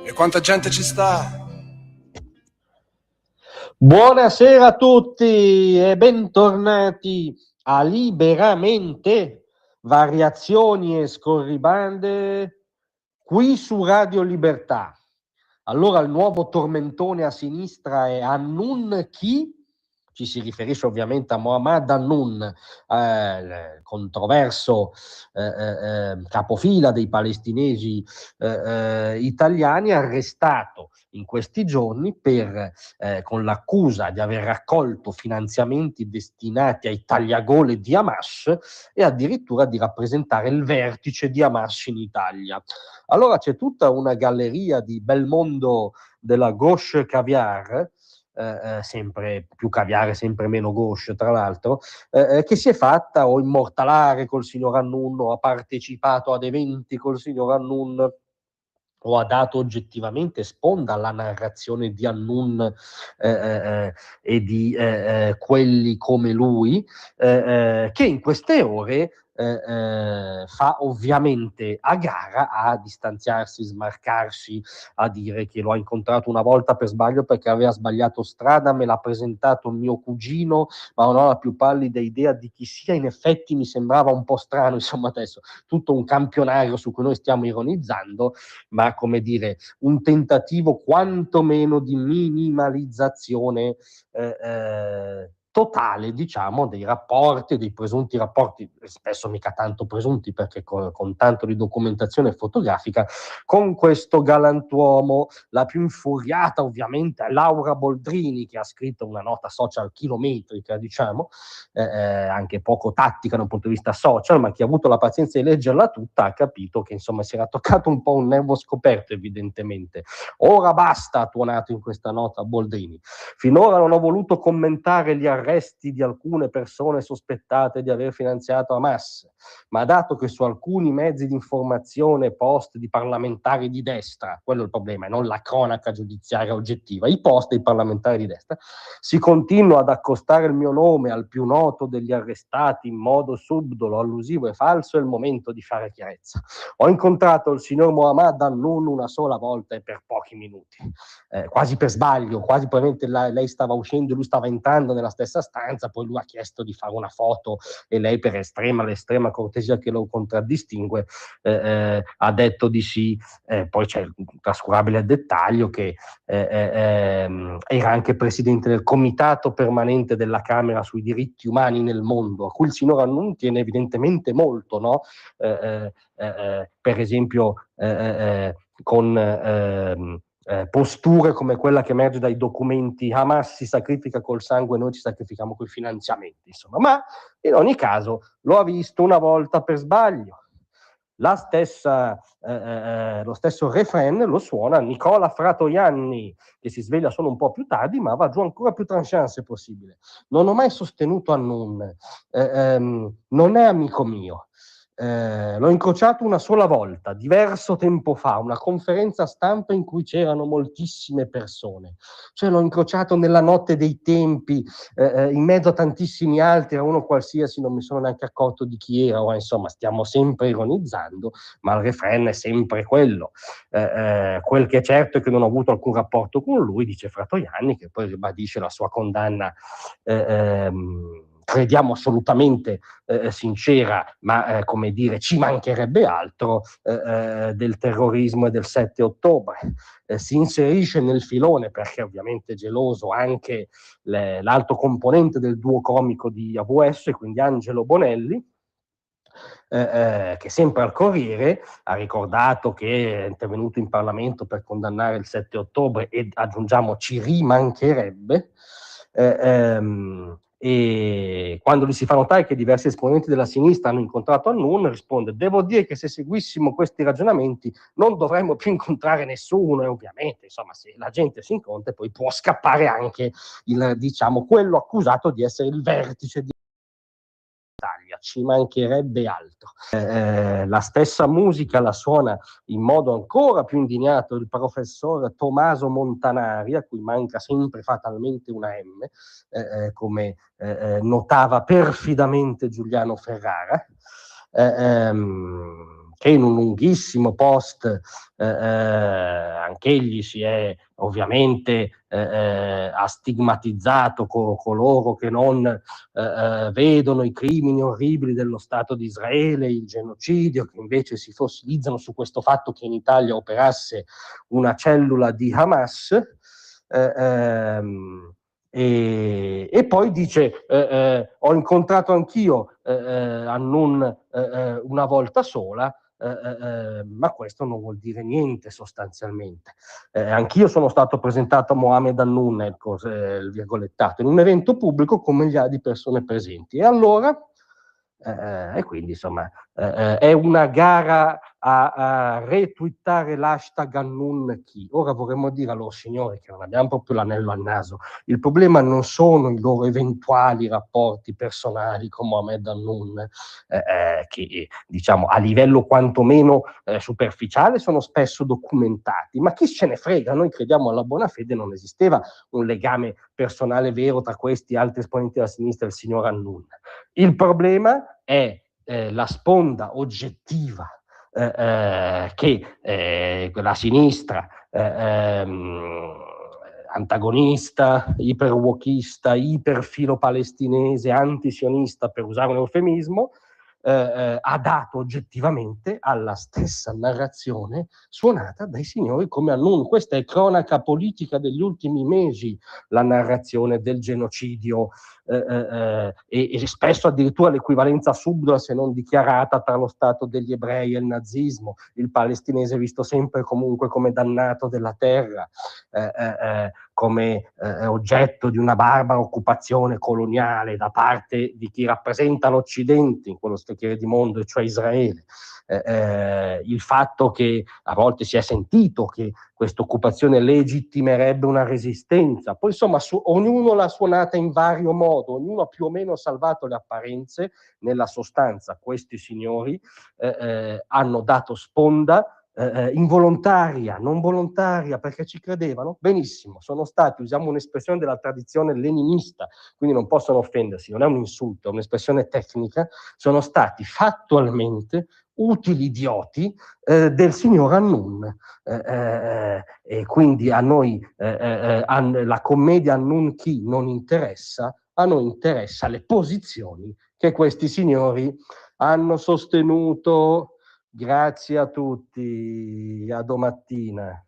E quanta gente ci sta? Buonasera a tutti e bentornati a Liberamente, variazioni e scorribande qui su Radio Libertà. Allora il nuovo tormentone a sinistra è Annun chi? Ci si riferisce ovviamente a Mohammad Annun, controverso capofila dei palestinesi italiani, arrestato in questi giorni con l'accusa di aver raccolto finanziamenti destinati ai tagliagole di Hamas e addirittura di rappresentare il vertice di Hamas in Italia. Allora c'è tutta una galleria di bel mondo della gauche caviar, sempre più caviare, sempre meno gauche tra l'altro, che si è fatta o immortalare col signor Annun, o ha partecipato ad eventi col signor Annun, o ha dato oggettivamente sponda alla narrazione di Annun e di quelli come lui, che in queste ore fa ovviamente a gara a distanziarsi, smarcarsi, a dire che lo ha incontrato una volta per sbaglio perché aveva sbagliato strada, me l'ha presentato mio cugino, ma non ho la più pallida idea di chi sia, in effetti mi sembrava un po' strano, insomma adesso tutto un campionario su cui noi stiamo ironizzando, ma come dire, un tentativo quantomeno di minimalizzazione totale, diciamo, dei rapporti, dei presunti rapporti, spesso mica tanto presunti perché con tanto di documentazione fotografica, con questo galantuomo. La più infuriata ovviamente è Laura Boldrini, che ha scritto una nota social chilometrica, diciamo, anche poco tattica da un punto di vista social, ma chi ha avuto la pazienza di leggerla tutta ha capito che insomma si era toccato un po' un nervo scoperto, evidentemente. Ora basta, ha tuonato in questa nota Boldrini. Finora non ho voluto commentare gli arresti di alcune persone sospettate di aver finanziato Hamas, ma dato che su alcuni mezzi di informazione post di parlamentari di destra, quello è il problema, e non la cronaca giudiziaria oggettiva, i post dei parlamentari di destra, si continua ad accostare il mio nome al più noto degli arrestati in modo subdolo, allusivo e falso, è il momento di fare chiarezza. Ho incontrato il signor Mohammad Annun una sola volta e per pochi minuti, quasi per sbaglio, quasi probabilmente lei stava uscendo e lui stava entrando nella stessa stanza, poi lui ha chiesto di fare una foto e lei, per l'estrema cortesia che lo contraddistingue, ha detto di sì. Poi c'è il trascurabile dettaglio che era anche presidente del comitato permanente della Camera sui diritti umani nel mondo, a cui il signor Annun tiene evidentemente molto, no? Per esempio con posture come quella che emerge dai documenti: Hamas si sacrifica col sangue, noi ci sacrifichiamo coi finanziamenti, insomma. Ma in ogni caso lo ha visto una volta per sbaglio. Lo stesso refrain lo suona Nicola Fratoianni, che si sveglia solo un po' più tardi, ma va giù ancora più tranchant se possibile. Non ho mai sostenuto Annun, non è amico mio. L'ho incrociato una sola volta, diverso tempo fa, una conferenza stampa in cui c'erano moltissime persone. Cioè l'ho incrociato nella notte dei tempi, in mezzo a tantissimi altri, a uno qualsiasi, non mi sono neanche accorto di chi era, o insomma stiamo sempre ironizzando, ma il refrain è sempre quello. Quel che è certo è che non ho avuto alcun rapporto con lui, dice Fratoianni, che poi ribadisce la sua condanna, crediamo assolutamente sincera, ma come dire, ci mancherebbe altro, del terrorismo e del 7 ottobre. Si inserisce nel filone, perché ovviamente è geloso anche l'altro componente del duo comico di AVS, quindi Angelo Bonelli, che sempre al Corriere ha ricordato che è intervenuto in Parlamento per condannare il 7 ottobre e, aggiungiamo, ci rimancherebbe. E quando gli si fa notare che diversi esponenti della sinistra hanno incontrato Annun, risponde: devo dire che se seguissimo questi ragionamenti non dovremmo più incontrare nessuno. E ovviamente, insomma, se la gente si incontra, poi può scappare anche diciamo, quello accusato di essere il vertice di Italia, ci mancherebbe altro. La stessa musica la suona in modo ancora più indignato il professor Tommaso Montanari, a cui manca sempre fatalmente una M, come notava perfidamente Giuliano Ferrara, che in un lunghissimo post anch'egli si è ovviamente ha stigmatizzato coloro che non vedono i crimini orribili dello Stato di Israele, il genocidio, che invece si fossilizzano su questo fatto che in Italia operasse una cellula di Hamas. E poi dice ho incontrato anch'io Annun una volta sola, ma questo non vuol dire niente sostanzialmente. Anch'io sono stato presentato a Mohamed Annun, ecco, il virgolettato, in un evento pubblico con migliaia di persone presenti. E allora, e quindi insomma, è una gara a retweetare l'hashtag AnnunChi. Ora vorremmo dire a loro signori che non abbiamo proprio l'anello al naso. Il problema non sono i loro eventuali rapporti personali con Mohamed Annun, che diciamo a livello quantomeno superficiale sono spesso documentati, ma chi se ne frega? Noi crediamo alla buona fede, non esisteva un legame personale vero tra questi altri esponenti della sinistra e il signor Annun. Il problema è la sponda oggettiva che la sinistra antagonista, iperwokista, iperfilo-palestinese, antisionista, per usare un eufemismo, ha dato oggettivamente alla stessa narrazione suonata dai signori come Annun. Questa è cronaca politica degli ultimi mesi, la narrazione del genocidio e spesso addirittura l'equivalenza subdola, se non dichiarata, tra lo Stato degli ebrei e il nazismo, il palestinese visto sempre e comunque come dannato della terra, come oggetto di una barbara occupazione coloniale da parte di chi rappresenta l'Occidente in quello scacchiere di mondo, e cioè Israele. Il fatto che a volte si è sentito che questa occupazione legittimerebbe una resistenza, poi insomma ognuno l'ha suonata in vario modo, ognuno ha più o meno salvato le apparenze. Nella sostanza questi signori hanno dato sponda involontaria, non volontaria, perché ci credevano. Benissimo, sono stati, usiamo un'espressione della tradizione leninista, quindi non possono offendersi, non è un insulto, è un'espressione tecnica, sono stati fattualmente utili idioti del signor Annun, e quindi a noi la commedia AnnunChi non interessa, a noi interessa le posizioni che questi signori hanno sostenuto. Grazie a tutti, a domattina.